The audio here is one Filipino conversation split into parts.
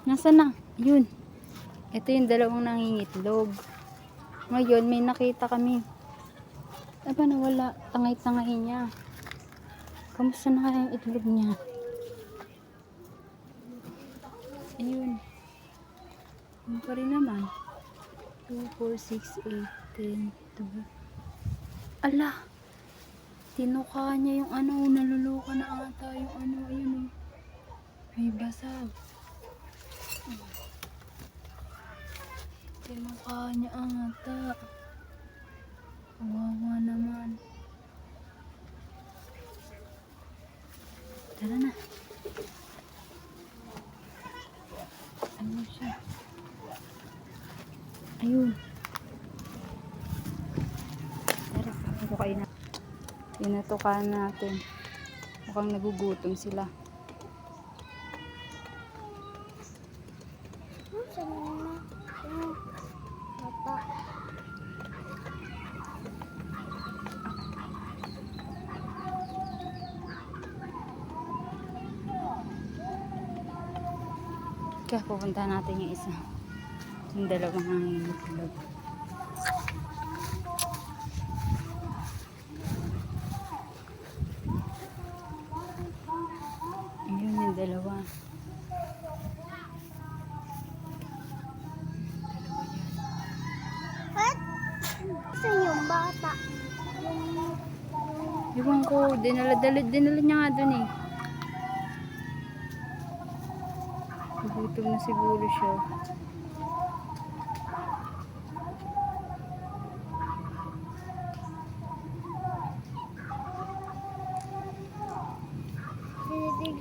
Nasaan na? Yun. Ito yung dalawang nangingitlog. Ngayon, may nakita kami. Aba, nawala. Tangay-tangay niya. Kamusta na kaya yung itlog niya? Ayun. Ano pa rin naman? 2, 4, 6, 8, 10, 12. Ala! Tinuka niya yung ano. Naluluka na ata yung ano. Ayun. May basag. Tinuka niya ata. Kawawa naman. Tara na. Ano siya? Ayun. Tara, ako kayo na. Pinatukan natin. Mukhang nagugutom sila. Kaya pupunta natin yung isa. Yung dalawang nangingitlog. Ayun yung dalawa. Saan yung bata? Iwan ko, dinala niya nga dun eh. Gutom na siguro siya.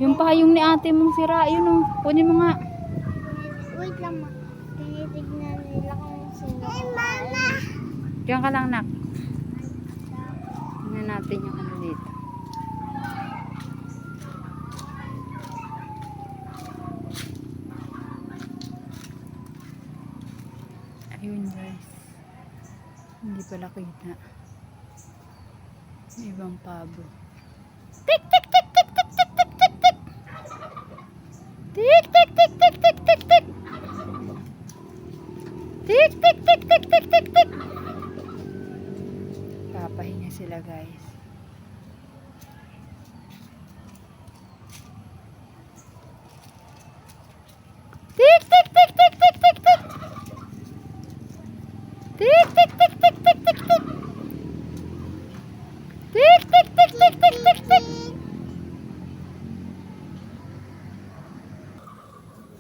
Yung payong ni ate mong sira, yun o. Kunin mo nga. Wait lang ma. Tinitignan nila kung sino. Hey, mama! Diyan ka lang, nak. Tingnan natin yung ano dito. Ayun guys. Hindi pala kita. May ibang pabo. Tik tik tik tik tik tik tik tik tik. Tik tik tik tik tik tik tik. Tik tik tik tik tik tik tik. Papahinga sila guys. Tik tik tik tik tik tik tik. Tik tik tik tik tik tik tik. Tik tik tik tik tik tik tik.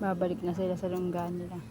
Babalik na sila sa lungga nila.